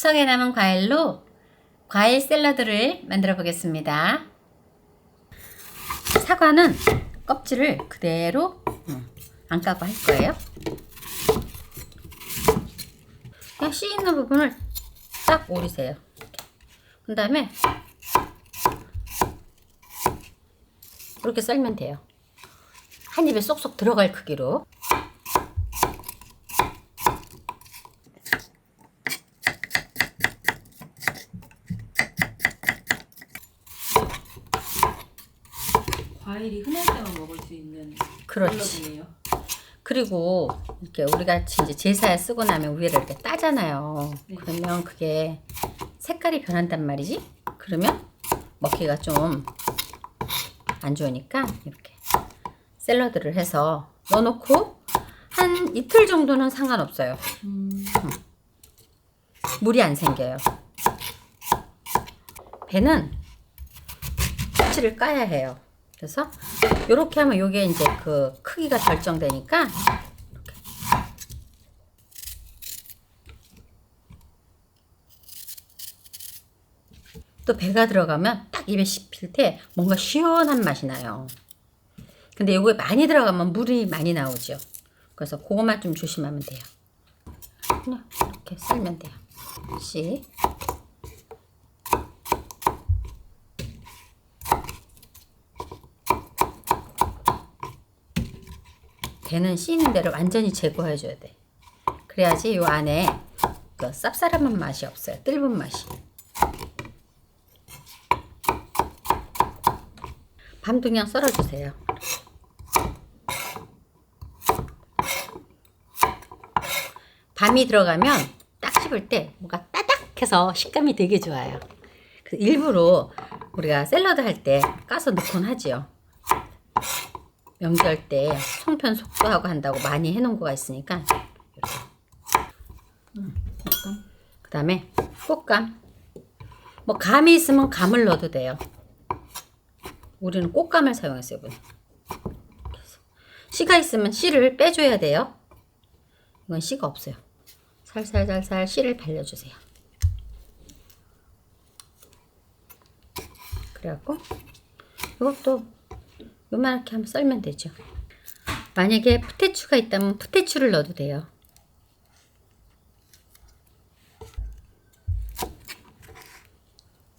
추석에 남은 과일로 과일 샐러드를 만들어 보겠습니다. 사과는 껍질을 그대로 안 까고 할 거예요. 그냥 씨 있는 부분을 딱 오리세요. 그 다음에 이렇게 썰면 돼요. 한 입에 쏙쏙 들어갈 크기로. 과일이 흔할 때만 먹을 수 있는 그렇지. 샐러드네요. 그리고 이렇게 우리 같이 이제 제사에 쓰고 나면 위에를 이렇게 따잖아요. 네. 그러면 그게 색깔이 변한단 말이지. 그러면 먹기가 좀 안 좋으니까 이렇게 샐러드를 해서 넣어놓고 한 이틀 정도는 상관없어요. 물이 안 생겨요. 배는 껍질을 까야 해요. 그래서 이렇게 하면 이게 이제 그 크기가 결정되니까 이렇게. 또 배가 들어가면 딱 입에 씹힐 때 뭔가 시원한 맛이 나요. 근데 이거에 많이 들어가면 물이 많이 나오죠. 그래서 그것만 좀 조심하면 돼요. 그냥 이렇게 썰면 돼요. 씩. 배는 씌이는 데를 완전히 제거해 줘야 돼. 그래야지 요 안에 그 쌉싸름한 맛이 없어요. 뜰분 맛이. 밤도 그냥 썰어주세요. 밤이 들어가면 딱 씹을 때 뭔가 따닥해서 식감이 되게 좋아요. 그래서 일부러 우리가 샐러드 할 때 까서 넣곤 하지요. 명절 때 송편 속도하고 한다고 많이 해놓은 거가 있으니까. 그 다음에 꽃감. 뭐 감이 있으면 감을 넣어도 돼요. 우리는 꽃감을 사용했어요. 씨가 있으면 씨를 빼줘야 돼요. 이건 씨가 없어요. 살살살살 씨를 발려주세요. 그래갖고 이것도 요만하게 한번 썰면 되죠. 만약에 푸테추가 있다면 푸테추를 넣어도 돼요.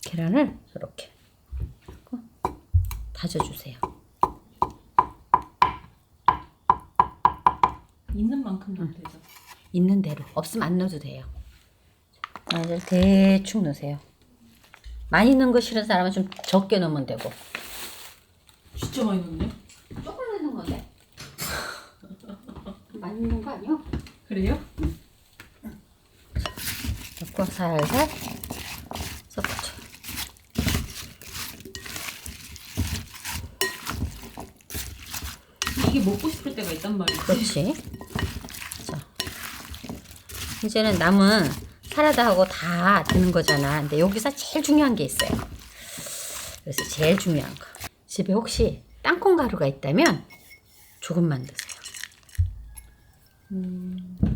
계란을 이렇게 다져주세요. 있는 만큼 넣으면 되죠. 있는 대로. 없으면 안 넣어도 돼요. 대충 넣으세요. 많이 넣은 거 싫은 사람은 좀 적게 넣으면 되고. 진짜 많이 넣네. 조금 넣는 건데. 많이 넣는 거 아니요? 그래요? 넣고 살살 섞어줘. 이게 먹고 싶을 때가 있단 말이지. 그렇지. 자, 이제는 남은 사라다하고 다 드는 거잖아. 근데 여기서 제일 중요한 게 있어요. 그래서 제일 중요한 거. 집에 혹시 땅콩 가루가 있다면 조금만 드세요.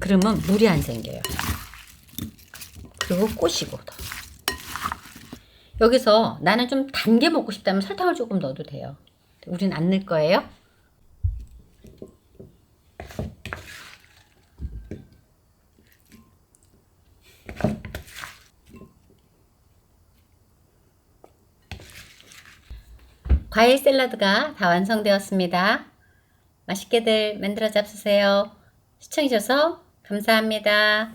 그러면 물이 안 생겨요. 그리고 꼬시고 더. 여기서 나는 좀 단 게 먹고 싶다면 설탕을 조금 넣어도 돼요. 우린 안 넣을 거예요. 과일 샐러드가 다 완성되었습니다. 맛있게들 만들어 잡수세요. 시청해주셔서 감사합니다.